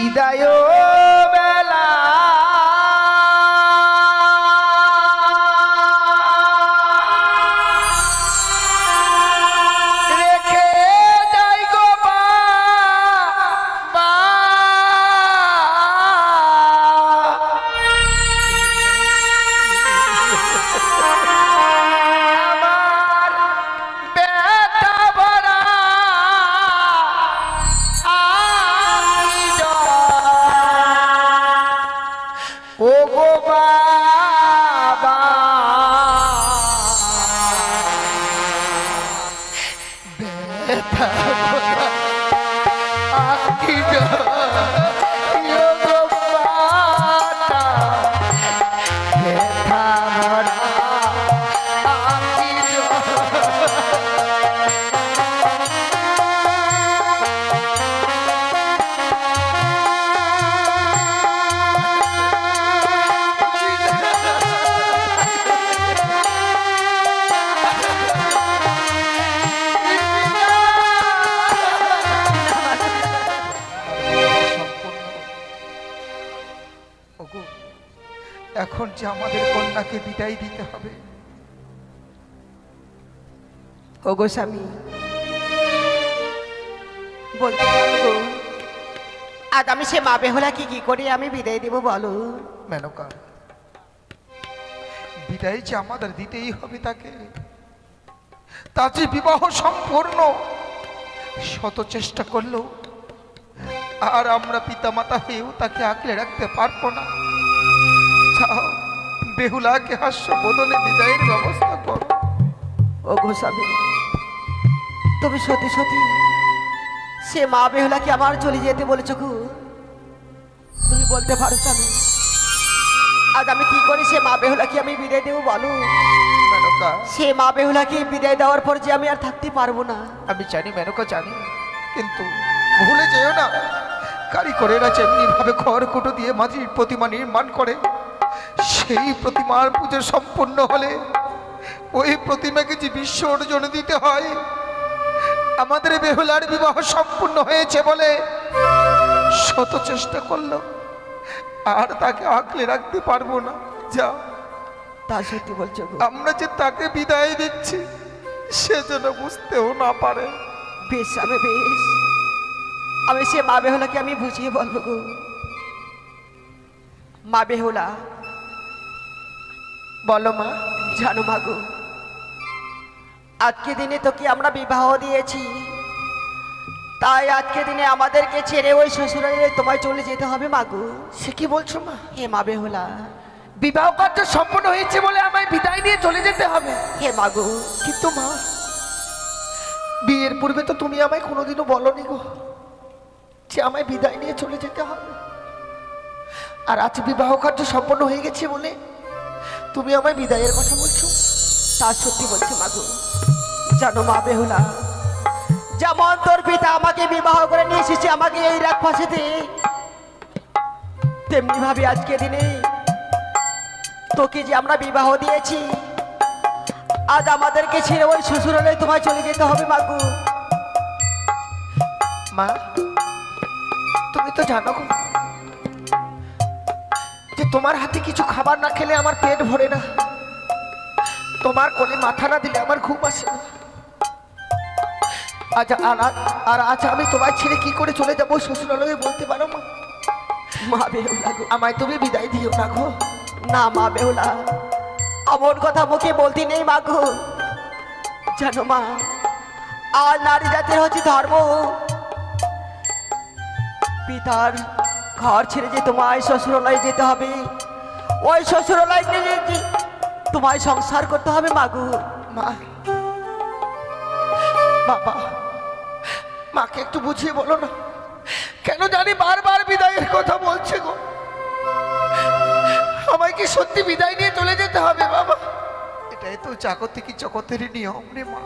বিদায় বেলা রেখে যাই গো বাবা, আমার ব্যথা ভরা ও গো বাবা, ব্যথা ভরা আঁখি জল, ও গো বাবা, ব্যথা ভরা আঁখি জল। ওগো, এখন যে আমাদের কন্যাকে বিদায় দিতে হবে। ওগো স্বামী, বলতে পারবো আজ আমি সে মা বেহুলাকে কি করে আমি বিদায় দেব বলো? মেনকা, বিদায় যে আমাদের দিতেই হবে তাকে। তার যে বিবাহ সম্পূর্ণ, শত চেষ্টা করলো আর আমরা পিতামাতা হয়েও তাকে আঁকড়ে রাখতে পারবো না। যাও, বেহুলাকে হাস্য বদলে বিদায়ের ব্যবস্থা করো। ওগো স্বামী, তুমি সত্যি সত্যি সে মা বেহুলাকে আমার চলে যেতে বলেছ গো? তুমি বলতে পারো স্বামী, আজ আমি কি করে সে মা বেহুলাকে আমি বিদায় দেবো বলো? মেনকা, সে মা বেহুলাকে বিদায় দেওয়ার পর যে আমি আর থাকতে পারবো না। আমি জানি মেনকা, জানি, কিন্তু ভুলে যেও না, কারিগরেরা যেমনি ভাবে খড়কুটো দিয়ে মাটির প্রতিমা নির্মাণ করে, সেই প্রতিমার পুজো সম্পূর্ণ হলে ওই প্রতিমাকে যে বিসর্জন দিতে হয়। আমাদের বেহুলার বিবাহ সম্পূর্ণ হয়েছে বলে শত চেষ্টা করলো আর তাকে আঁকলে রাখতে পারবো না। যা, তা সত্যি বলছো গো? আমরা যে তাকে বিদায় দিচ্ছি সে যেন বুঝতেও না পারে। বেশ স্বামী, বেশ, আমি সে মা বেহুলাকে আমি বুঝিয়ে বলবো গো। মা বেহুলা, বলো মা। জানো মা গো, আজকে দিনে তোকে আমরা বিবাহ দিয়েছি, তাই আজকে দিনে আমাদেরকে ছেড়ে ওই শ্বশুরালয়ে তোমায় চলে যেতে হবে মা গো। সে কি বলছো মা? হে মা বেহুলা, বিবাহ কার্য সম্পূর্ণ হয়েছে বলে আমায় বিদায় নিয়ে চলে যেতে হবে? হে মা গো, কিন্তু মা, বিয়ের পূর্বে তো তুমি আমায় কোনোদিনও বলনি গো যে আমায় বিদায় নিয়ে চলে যেতে হবে। আর আজ বিবাহ কার্য সম্পন্ন হয়ে গেছে বলে তুমি আমায় বিদায়ের কথা বলছো? তা সত্যি বলছে মা গো। জানো মা বেহুলা, যেমন তোর পিতা আমাকে বিবাহ করে নিয়ে এসেছে আমাকে এই রাত ফাঁসিতে, তেমনি ভাবে আজকে দিনে তোকে যে আমরা বিবাহ দিয়েছি, আজ আমাদেরকে ছেড়ে ওই শ্বশুরালয়ে তোমায় চলে যেতে হবে মা গো। মা, তুমি তো জানো গো যে তোমার হাতে কিছু খাবার না খেলে আমার পেট ভরে না, তোমার কোলে মাথা না দিলে আমার ঘুম আসে না। আর আজ আমি তোমায় ছেড়ে কি করে চলে যাবো শ্বশুরালয়ে বলতে পারো মা? মা বেহুলা গো, আমায় তুমি বিদায় দিও না গো। না মা বেহুলা, এমন কথা মুখে বলতে নেই মা গো। জানো মা, আর নারী জাতির হচ্ছে ধর্ম, পিতার ঘর ছেড়ে যে তোমায় শ্বশুরালয়ে যেতে হবে, ওই শ্বশুরালয় নিয়ে যে তোমায় সংসার করতে হবে মা গো। মা, বাবা, মাকে একটু বুঝিয়ে বলো না, কেন জানি বারবার বিদায়ের কথা বলছে গো। আমায় কি সত্যি বিদায় নিয়ে চলে যেতে হবে বাবা? এটাই তো জাগতিক জগতের নিয়ম রে মা,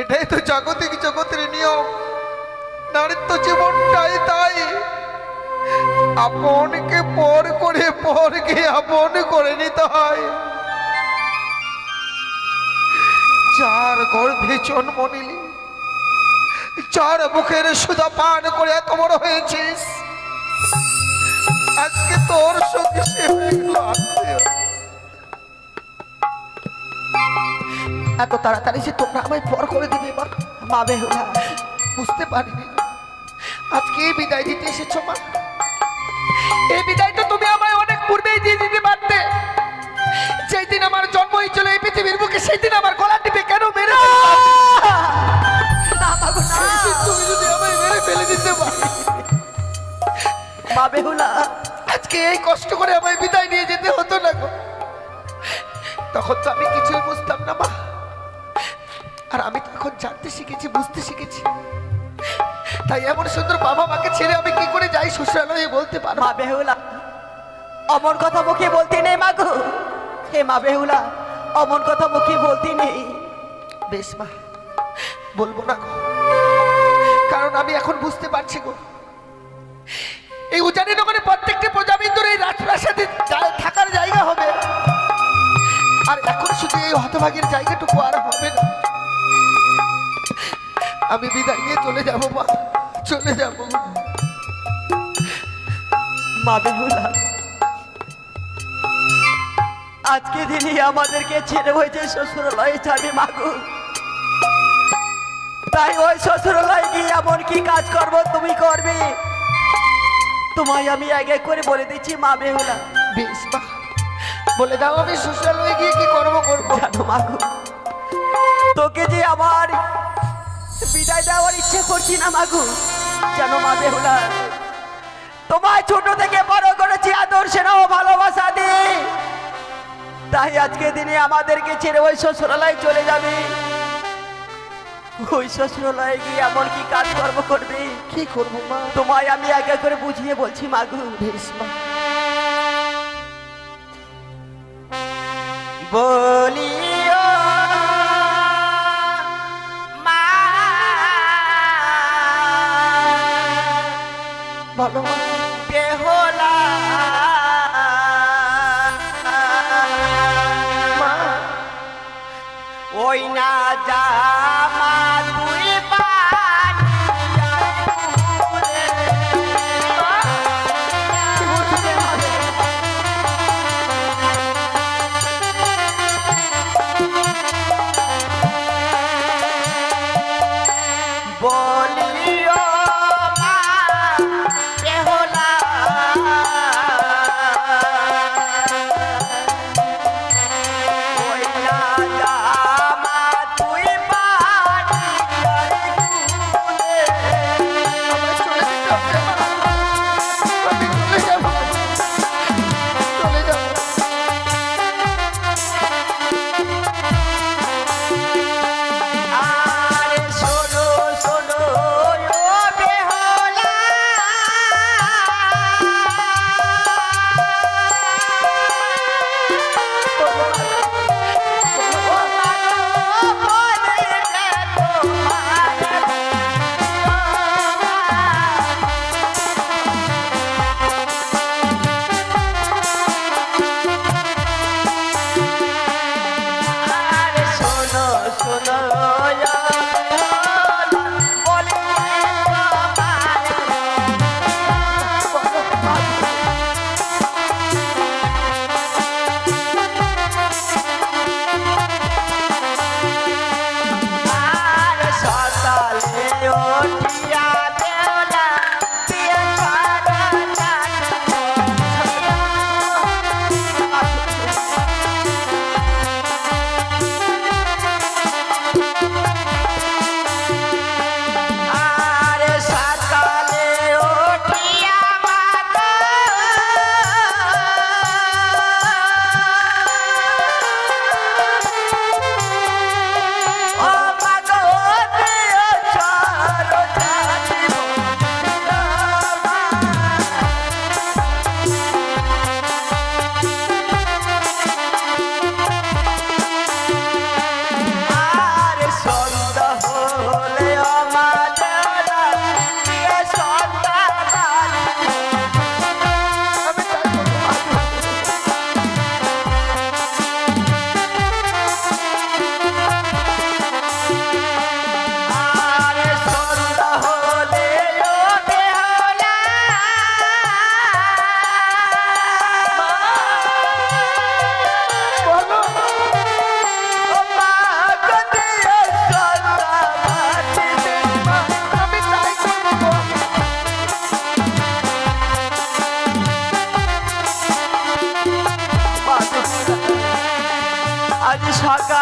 এটাই তো জাগতিক জগতের নিয়ম। নারীত্ব জীবনটাই তাই, আপনকে পর করে পরকে আপন করে নিতে হয়। যার গর্ভে জন্ম নিলি যার মুখের সুধা পান করে এত বড় হয়েছিস, আজকে তোর সঙ্গে সে হয়ে গেল আত্মীয়। এত তাড়াতাড়ি যে তোমরা আমায় পর করে দিবে মা। মা বেহুলা, বুঝতে পারিনি আজকে এই বিদায় দিতে এসেছো মা। এই বিদায় তো তুমি আমায় অনেক পূর্বেই দিয়ে দিতে পারতে। যেই দিন আমার জন্ম হয়েছিল এই পৃথিবীর বুকে, সেই দিন আমার গলা টিপে কেন মেরে না মাগো না। তুমি যদি আমায় মেরে ফেলে দিতে পারো, মা বেহুলা, আজকে এই কষ্ট করে আমায় বিদায় নিয়ে যেতে হতো না গো। তখন তো আমি কিছুই বুঝতাম না মা, আর আমি তো এখন জানতে শিখেছি, বুঝতে শিখেছি। তাই এমন সুন্দর বাবা মাকে ছেড়ে আমি কি করে যাই শ্বশুরালয়ে বলতে পারো? মা বেহুলা, অমন কথা মুখে বলতে নেই মাগো। হে মা বেহুলা, অমন কথা মুখে বলতে নেই। বেশ মা, বলবো না গো, কারণ আমি এখন বুঝতে পারছি গো, এই উজানি নগরে প্রত্যেকটি প্রজাবিন্দুর এই রাজপ্রাসাদে থাকার জায়গা হবে, আর এখন শুধু এই হতভাগের জায়গাটুকু আর হবে না। আমি বিদায় নিয়ে চলে যাব মা, চলে যাব। মা বেহুলা, আজকে দিনই আমাদেরকে ছেড়ে হয়েছে শ্বশুরালয়ে যাবে মাগো। তাই ওই শ্বশুরালয়ে গিয়ে এমন কি কাজ করবো তুমি করবে, তোমায় আমি আগে করে বলে দিচ্ছি মা বেহুলা। বেশ মা, বলে দাও আমি শ্বশুরালয়ে গিয়ে কি করবো করবো। জানো মাগো, তোকে যে আমার বিদায় দেওয়ার ইচ্ছে করছি না মাগো। জানো মা বেহুলা, তোমায় ছোট থেকে বড় করেছি আদর সেনাও ভালোবাসা দিয়ে, তাই আজকে দিনে আমাদেরকে ছেড়ে ওই শ্বশুরালয়ে চলে যাবে। ওই শ্বশুরালয়ে গিয়ে এমন কি কাজ কর্ম করবে, কি করবো মা? তোমায় আমি আগে করে বুঝিয়ে বলছি মাগো। বেশ মা, বলিও মা, ভালো মা। বেহুলা মা, ওই না জামা তুই বানিয়া ঘুরে। কি বলছো রে মা? বলিও মা বেহুলা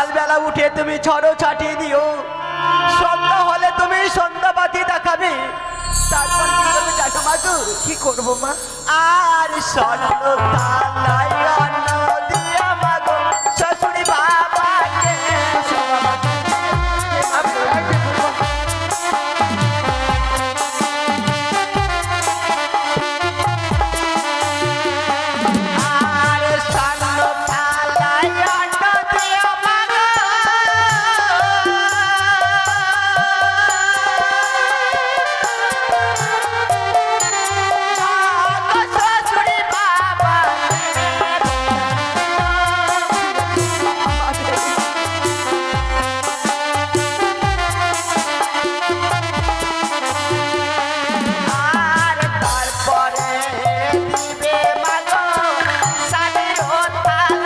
সকালবেলা উঠে তুমি ঝড়ো ছাটিয়ে দিও, সন্ধ্যা হলে তুমি সন্ধ্যাবাতি দেখাবে। তারপর কি করবে জানো মা গো? কি করবো মা? আর স্বর্ণ থালায় অন্ন দিয়া মা গো শ্বশুরি বাবাকে। আমি তাই দেখবো মা। আর স্বর্ণ থালায় অন্ন দিয়া মা গো শ্বশুরি আর তারপরে দিবে মা গো স্বামীর থালাতে।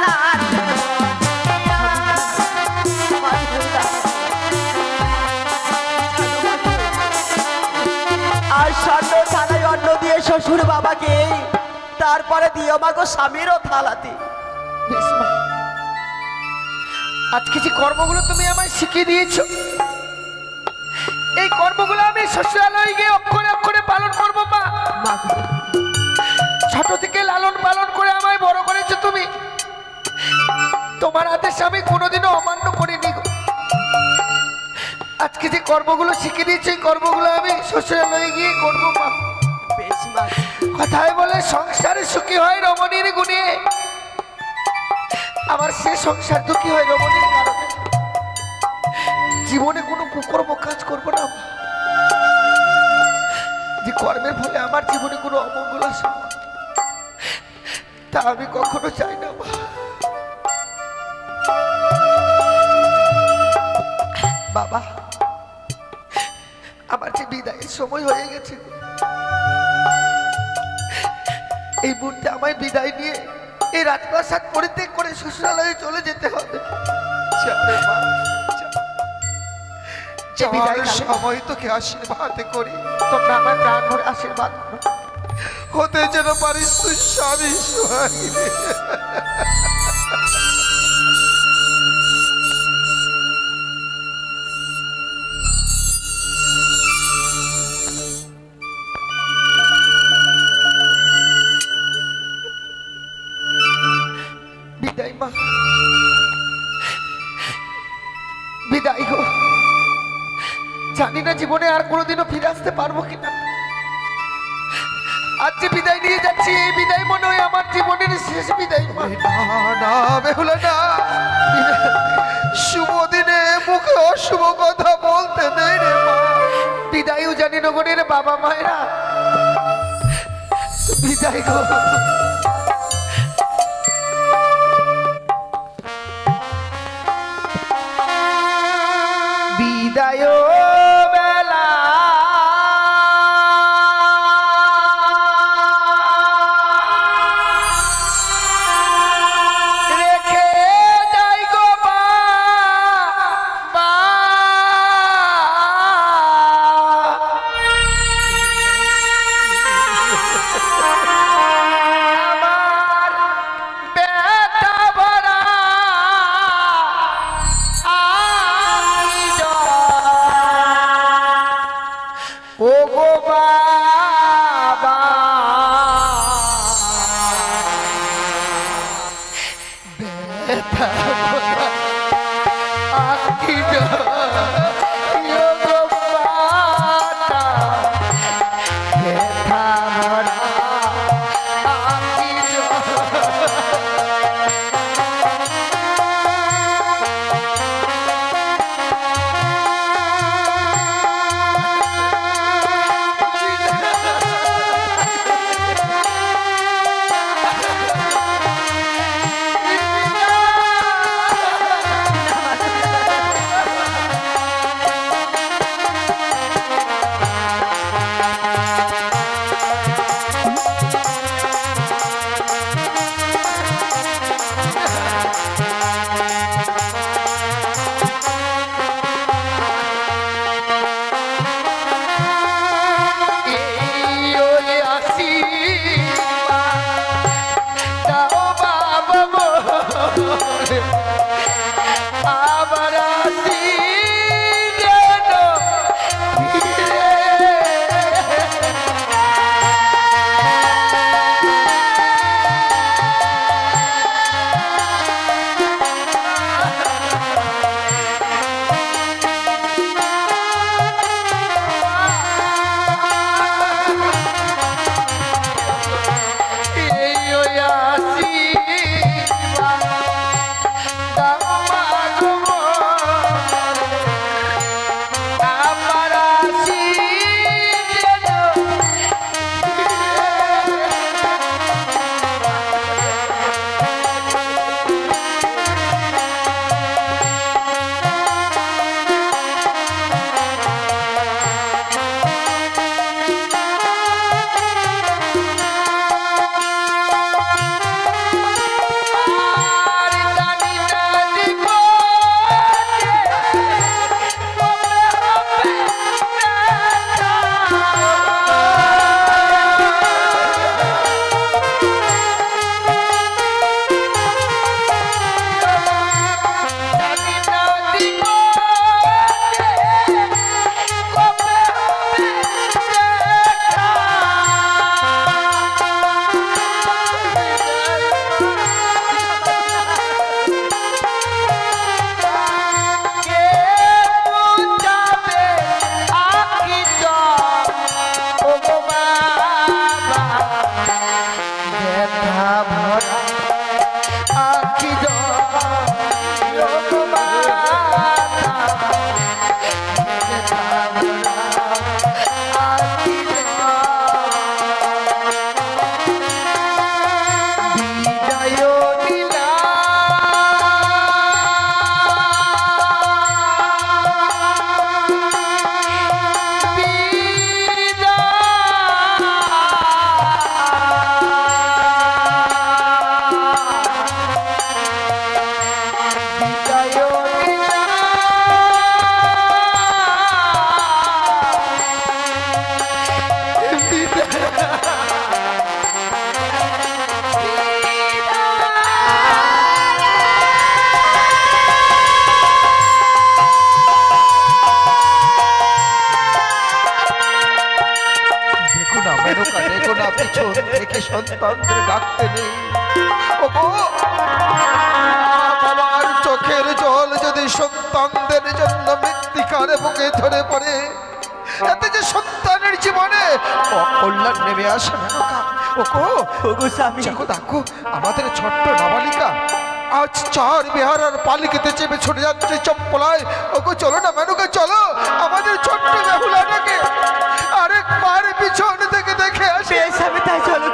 আর স্বর্ণ থালায় অন্ন দিয়ে শ্বশুর বাবাকে, তারপরে দিও মা গো স্বামীরও থালাতে। বেশ মা, আজকে যে কর্মগুলো তুমি আমায় শিখিয়ে দিয়েছো, এই কর্মগুলো আমি শ্বশুরালয়ে গিয়ে অক্ষরে অক্ষরে পালন করবো মা। মা গো, ছোট থেকে লালন পালন করে আমায় বড় করেছো তুমি, তোমার আদেশ আমি কোনোদিনও অমান্য করিনি গো। আজকে যে কর্মগুলো শিখে দিয়েছি, এই কর্মগুলো আমি শ্বশুরালয়ে গিয়ে করবো মা। বেশ মা। কথায় বলে সংসারে সুখী হয় রমণীর গুণে, আমার সে সংসার দুঃখী হয় রমণীর কারণে। জীবনে কোনো কুকর্ম কাজ করবো না মা, যে কর্মের ফলে আমার জীবনে কোনো অমঙ্গল আসে না, তা আমি কখনো চাই না মা। বাবা, আমার যে বিদায়ের সময় হয়ে গেছে, এই মুহূর্তে আমায় বিদায় নিয়ে এই রাজপ্রাসাদ পরিত্যাগ করে শ্বশুরালয়ে চলে যেতে হবে। চলে মা, যে বিদায়ের সময় তোকে আশীর্বাদ করি, তোমরা আমার প্রাণ ভরে আশীর্বাদ করো, হতে যেন পারিস তুই স্বামী সোহাগী। বিদায় মা, বিদায় গো। জানি না জীবনে আর কোনোদিনও ফিরে আসতে পারবো কিনা। আজ যে বিদায় নিয়ে যাচ্ছি, এই বিদায় মনে হয় আমার জীবনের শেষ বিদায় মা। না বেহুলা না, শুভ দিনে মুখে অশুভ কথা বলতে নেই রে মা। বিদায়ও জানি নগরের বাবা মায়েরা, বিদায় গো। বিদায় বেলা রেখে যাই গো মা। আমার ব্যথা ভরা ও গো বাবা, ব্যথা ভরা আঁখি জল, ও গো বাবা, ব্যথা ভরা আঁখি জল। না মেনকা, দেখো না পিছন থেকে সন্তানদের ডাকতে নেই। ওগো, বাবার চোখের জল যদি সন্তানদের জন্য মৃত্তিকার বুকে ধরে পড়ে, এতে যে সন্তানের জীবনে অকল্যাণ নেমে আসে মেনকা। ওগো, ওগো স্বামী, দেখো দেখো আমাদের ছোট্ট নাবালিকা আজ চার বিহারার পালিকিতে চেপে ছুটে যাচ্ছে চম্পলায়। ওগো চলো না মেনকা, চলো আমাদের ছোট্ট বেহুলাটাকে আরেকবার পিছন থেকে দেখে আসে। বেশ আমি তাই চলো